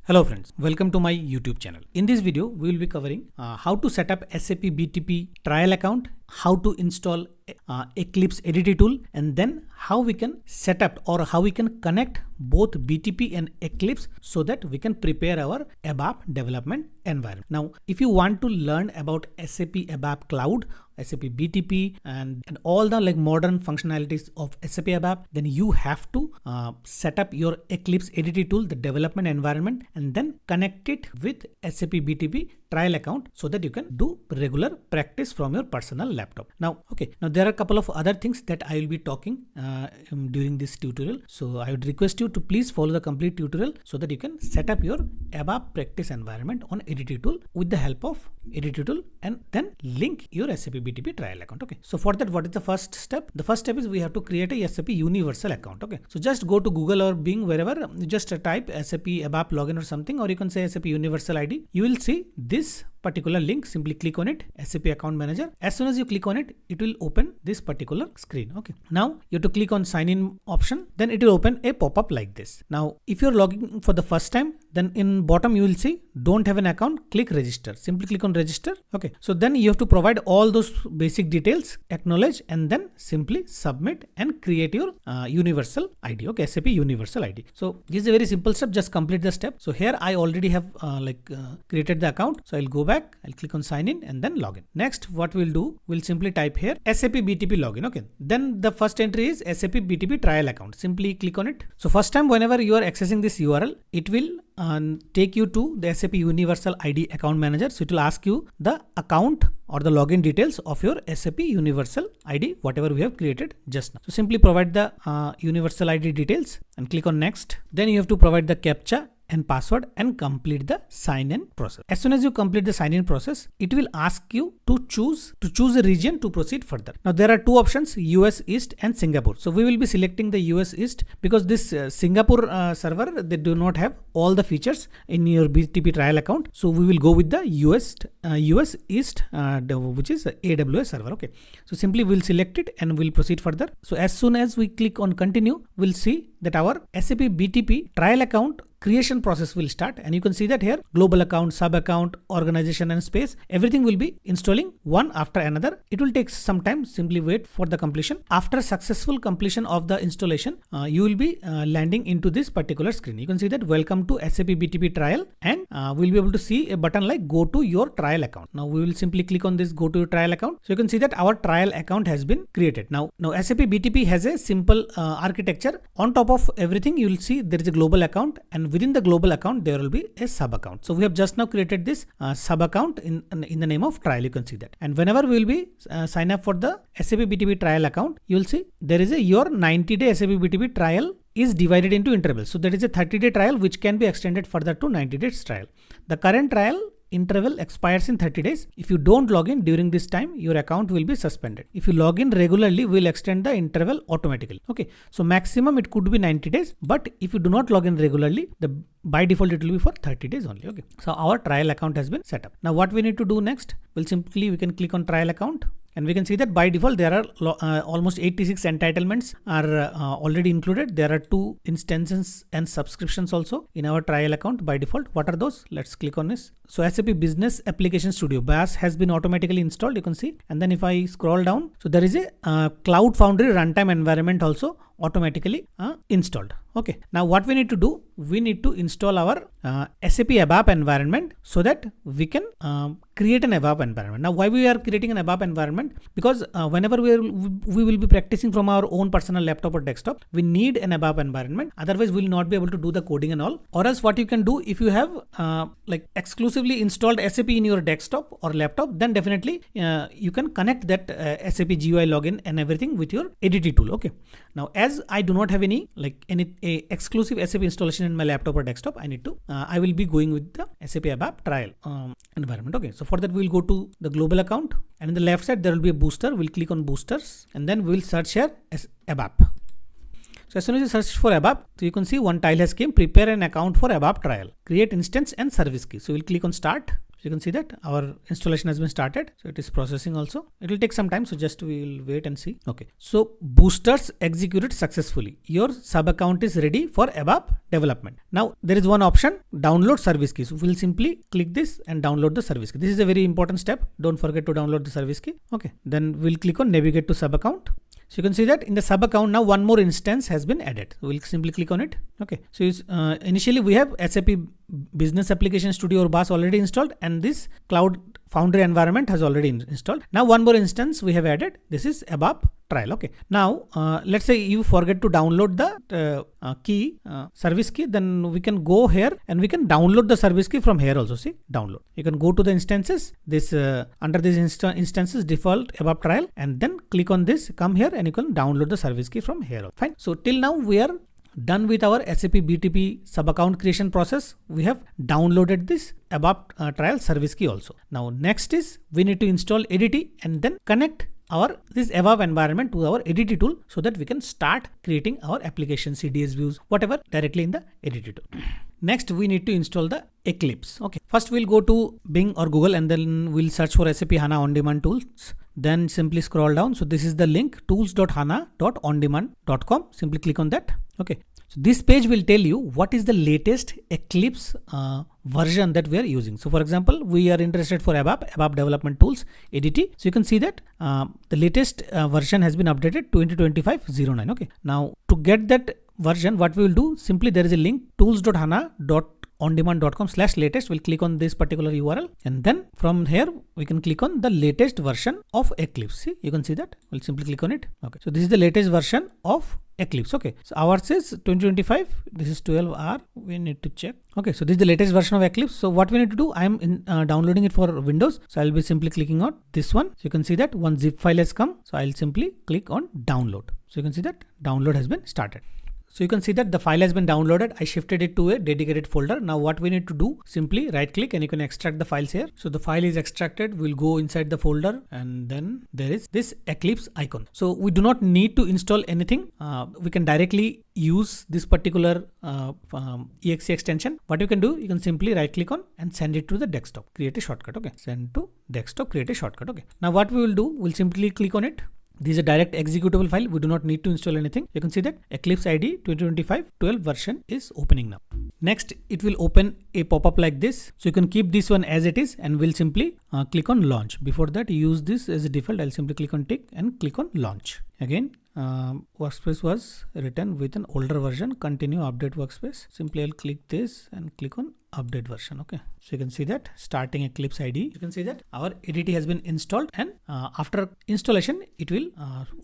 Hello friends, welcome to my YouTube channel. In this video, we will be covering how to set up SAP BTP Trial Account, how to install Eclipse ADT tool, and then how we can set up or how we can connect both BTP and Eclipse so that we can prepare our ABAP development environment. Now, if you want to learn about SAP ABAP Cloud, SAP BTP and all the modern functionalities of SAP ABAP, then you have to set up your Eclipse ADT tool, the development environment, and then connect it with SAP BTP Trial Account so that you can do regular practice from your personal laptop. Now there are a couple of other things that I will be talking during this tutorial. So I would request you to please follow the complete tutorial so that you can set up your ABAP practice environment on ADT tool with the help of ADT tool and then link your SAP BTP Trial Account. Okay. So for that, what is the first step? The first step is we have to create a SAP Universal Account. Okay. So just go to Google or Bing, wherever, just type SAP ABAP login or something, or you can say SAP Universal ID. You will see this particular link. Simply click on it, SAP Account Manager. As soon as you click on it, it will open this particular screen. Okay. Now you have to click on sign in option. Then it will open a pop-up like this. Now, if you're logging for the first time, then in bottom you will see don't have an account, click register. Simply click on register. Okay. So then you have to provide all those basic details, acknowledge, and then simply submit and create your universal ID. Okay. SAP Universal ID. So this is a very simple step. Just complete the step. So here I already have created the account. So I'll go back, I'll click on sign in and then login. Next, what we'll do, we'll simply type here SAP BTP login. Okay. Then the first entry is SAP BTP Trial Account. Simply click on it. So first time whenever you are accessing this URL, it will take you to the SAP Universal ID Account Manager. So it will ask you the account or the login details of your SAP Universal ID, whatever we have created just now. So simply provide the Universal ID details and click on next. Then you have to provide the CAPTCHA and password and complete the sign-in process. As soon as you complete the sign-in process, it will ask you to choose a region to proceed further. Now there are two options, US East and Singapore. So we will be selecting the US East because this Singapore server, they do not have all the features in your BTP trial account. So we will go with the US East, which is AWS server. Okay. So simply we'll select it and we'll proceed further. So as soon as we click on continue, we'll see that our SAP BTP trial account creation process will start, and you can see that here global account, sub account, organization and space, everything will be installing one after another. It will take some time. Simply wait for the completion. After successful completion of the installation, you will be landing into this particular screen. You can see that welcome to SAP BTP trial, and we'll be able to see a button like go to your trial account. Now we will simply click on this go to your trial account. So you can see that our trial account has been created. Now SAP BTP has a simple architecture. On top of everything, you will see there is a global account, and within the global account there will be a sub account. So we have just now created this sub account in the name of trial. You can see that, and whenever we will be sign up for the SAP BTP trial account, you will see there is your 90-day SAP BTP trial is divided into intervals. So there is a 30-day trial which can be extended further to 90 days trial. The current trial interval expires in 30 days. If you don't log in during this time, your account will be suspended. If you log in regularly, we'll extend the interval automatically. Okay. So maximum it could be 90 days, but if you do not log in regularly, by default it will be for 30 days only. Okay. So our trial account has been set up. Now what we need to do next, we can click on trial account. And we can see that by default there are almost 86 entitlements are already included. There are 2 instances and subscriptions also in our trial account by default. What are those? Let's click on this. So SAP Business Application Studio BAS has been automatically installed. You can see. And then if I scroll down, so there is a Cloud Foundry runtime environment also automatically installed. Okay. Now what we need to do, we need to install our SAP ABAP environment so that we can create an ABAP environment. Now why we are creating an ABAP environment? Because whenever we will be practicing from our own personal laptop or desktop, we need an ABAP environment. Otherwise we will not be able to do the coding and all. Or else what you can do, if you have exclusively installed SAP in your desktop or laptop, then definitely you can connect that SAP GUI login and everything with your ADT tool. Okay. Now as I do not have any exclusive SAP installation in my laptop or desktop, I will be going with the SAP ABAP trial environment. Okay. So for that we will go to the global account, and in the left side there will be a booster. We'll click on boosters, and then we will search here as ABAP. So as soon as you search for ABAP, so you can see one tile has came, prepare an account for ABAP trial, create instance and service key. So we'll click on start. you can see that our installation has been started. So it is processing also. It will take some time. So just we will wait and see. Okay. So boosters executed successfully. Your sub account is ready for ABAP development. Now there is one option, download service key. So we'll simply click this and download the service key. This is a very important step. Don't forget to download the service key. Okay. Then we'll click on navigate to sub account. So you can see that in the sub account now one more instance has been added. So we'll simply click on it. Okay. So initially we have SAP Business Application Studio or BAS already installed, and this Cloud Foundry environment has already installed. Now one more instance we have added. This is ABAP trial. Okay. Now let's say you forget to download the service key, then we can go here and we can download the service key from here also. See, download. You can go to the instances, this under these instances default ABAP trial, and then click on this, come here and you can download the service key from here. Fine. So till now we are done with our SAP BTP sub account creation process. We have downloaded this ABAP trial service key also. Now next is we need to install ADT and then connect this ABAP environment to our ADT tool so that we can start creating our application, CDS views, whatever directly in the ADT tool. Next we need to install the Eclipse. Okay. First we'll go to Bing or Google and then we'll search for SAP HANA On Demand tools. Then simply scroll down. So this is the link tools.hana.ondemand.com. Simply click on that. Okay. So this page will tell you what is the latest Eclipse version that we are using. So for example, we are interested for ABAP Development Tools, ADT. So you can see that the latest version has been updated 2025-09. Okay. Now to get that version, what we will do, simply there is a link tools.hana.ondemand.com/latest. We'll click on this particular URL and then from here we can click on the latest version of Eclipse. See, you can see that. We'll simply click on it. Okay. So this is the latest version of Eclipse. Okay. So ours is 2025. This is 12R. We need to check. Okay. So this is the latest version of Eclipse. So what we need to do, I am downloading it for Windows. So I'll be simply clicking on this one. So you can see that one zip file has come. So I'll simply click on download. So you can see that download has been started. So you can see that the file has been downloaded. I shifted it to a dedicated folder. Now what we need to do, simply right click and you can extract the files here. So the file is extracted. We'll go inside the folder and then there is this Eclipse icon. So we do not need to install anything. We can directly use this particular exe extension. What you can do, you can simply right click on and send it to the desktop. Create a shortcut. Okay. Send to desktop, create a shortcut. Okay. Now what we will do, we'll simply click on it. This is a direct executable file. We do not need to install anything. You can see that Eclipse ID 2025-12 version is opening now. Next, it will open a pop-up like this. So you can keep this one as it is and we'll simply click on launch. Before that, use this as a default. I'll simply click on tick and click on launch. Again, workspace was written with an older version. Continue update workspace. Simply I'll click this and click on update version. Okay. So you can see that starting Eclipse ID. You can see that our ADT has been installed and after installation, it will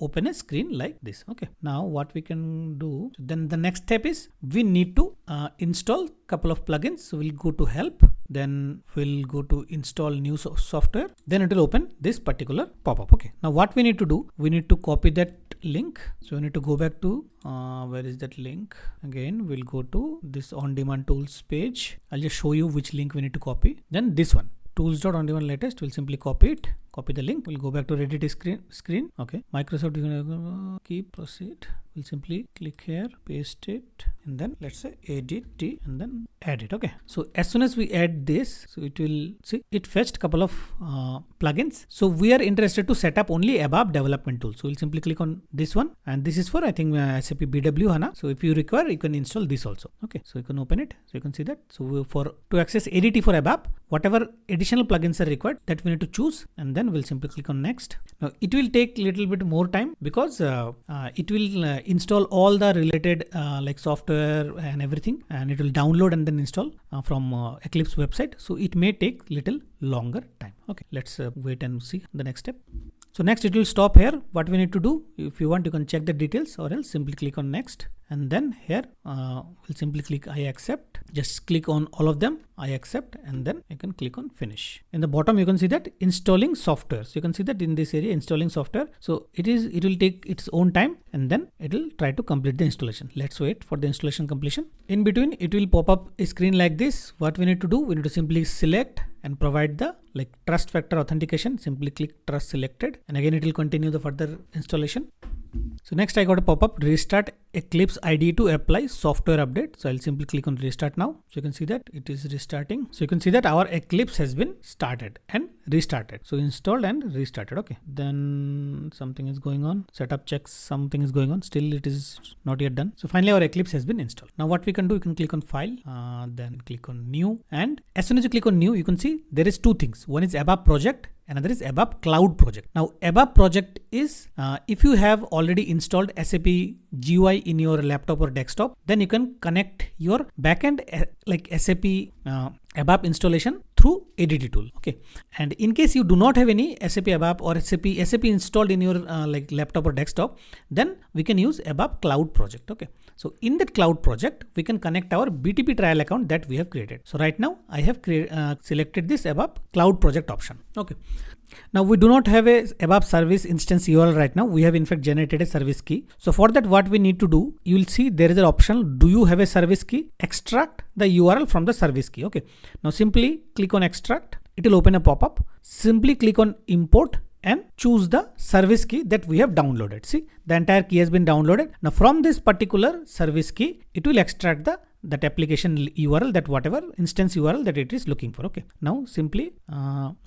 open a screen like this. Okay. Now what we can do, then the next step is we need to install couple of plugins. So we'll go to help. Then we'll go to install new software. Then it will open this particular pop-up. Okay. Now what we need to do, we need to copy that link. So we need to go back to where is that link? Again, we'll go to this on-demand tools page. I'll just show you which link we need to copy. Then this one, tools.ondemand latest. We'll simply copy it. Copy the link. We'll go back to Reddit screen. Okay. Microsoft, you're gonna keep proceed. We'll simply click here, paste it, and then let's say ADT and then add it. Okay. So as soon as we add this, so it will see it fetched couple of plugins. So we are interested to set up only ABAP development tool. So we'll simply click on this one, and this is for I think SAP BW HANA. So if you require, you can install this also. Okay. So you can open it. So you can see that. So to access ADT for ABAP, whatever additional plugins are required, that we need to choose, and then we'll simply click on next. Now it will take little bit more time because it will install all the related like software and everything, and it will download and then install from Eclipse website. So it may take little longer time. Okay, let's wait and see the next step. So next it will stop here. What we need to do, if you want, you can check the details or else simply click on next. And then here we'll simply click I accept. Just click on all of them. I accept, and then you can click on finish. In the bottom you can see that installing software. So you can see that in this area installing software. So it will take its own time and then it will try to complete the installation. Let's wait for the installation completion. In between it will pop up a screen like this. What we need to do, we need to simply select and provide the like trust factor authentication. Simply click trust selected, and again it will continue the further installation. So next I got a pop-up, restart Eclipse IDE to apply software update. So I'll simply click on restart now. So you can see that it is restarting. So you can see that our Eclipse has been started and restarted. So installed and restarted. Okay. Then something is going on. Setup checks, something is going on. Still it is not yet done. So finally our Eclipse has been installed. Now what we can do, you can click on file, then click on new, and as soon as you click on new, you can see there is two things. One is ABAP project, another is ABAP cloud project. Now ABAP project is if you have already installed SAP GUI in your laptop or desktop, then you can connect your backend like SAP ABAP installation through ADT tool. Okay, and in case you do not have any SAP ABAP or SAP installed in your like laptop or desktop, then we can use ABAP cloud project. Okay, so in that cloud project we can connect our BTP trial account that we have created. So right now I have selected this ABAP cloud project option. Okay, now we do not have a ABAP service instance URL right now. We have in fact generated a service key. So for that, what we need to do, you will see there is an option, do you have a service key? Extract the URL from the service key. Okay, now simply click on extract. It will open a pop-up. Simply click on import and choose the service key that we have downloaded. See, the entire key has been downloaded. Now from this particular service key, it will extract that application URL, that whatever instance URL that it is looking for. Okay, now simply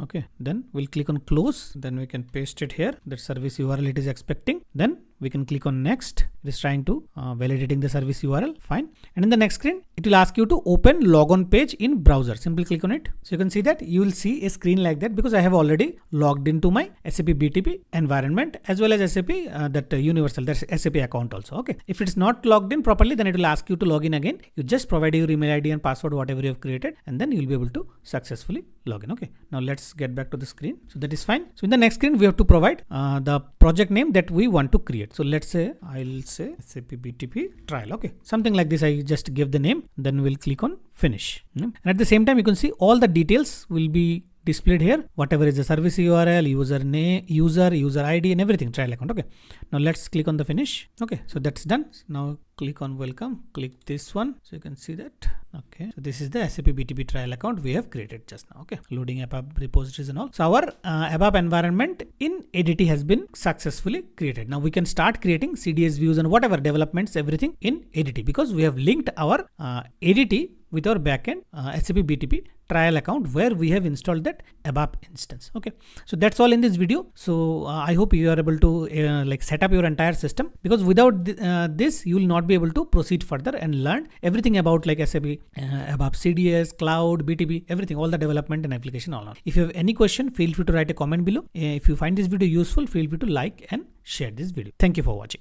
okay, then we'll click on close, then we can paste it here, that service URL it is expecting. Then we can click on next. It is trying to validating the service URL. Fine. And in the next screen, it will ask you to open logon page in browser. Simply click on it. So you can see that you will see a screen like that because I have already logged into my SAP BTP environment as well as SAP that Universal, that's SAP account also. Okay, if it's not logged in properly, then it will ask you to log in again. You just provide your email ID and password, whatever you have created, and then you'll be able to successfully log in. Okay, now let's get back to the screen. So that is fine. So in the next screen, we have to provide the project name that we want to create. So let's say, I'll say SAP BTP Trial. Okay, something like this. I just give the name, then we'll click on finish. And at the same time, you can see all the details will be displayed here, whatever is the service URL, user name, user ID, and everything, trial account. Okay, now let's click on the finish. Okay, so that's done. Now click on welcome, click this one, so you can see that. Okay, so this is the SAP BTP trial account we have created just now. Okay, loading ABAP repositories and all. So our ABAP environment in ADT has been successfully created. Now we can start creating CDS views and whatever developments, everything in ADT, because we have linked our ADT with our backend SAP BTP trial account where we have installed that ABAP instance. Okay, so that's all in this video. So I hope you are able to like set up your entire system, because without this you will not be able to proceed further and learn everything about like SAP ABAP CDS, cloud, BTP, everything, all the development and application all. If you have any question, feel free to write a comment below. If you find this video useful, feel free to like and share this video. Thank you for watching.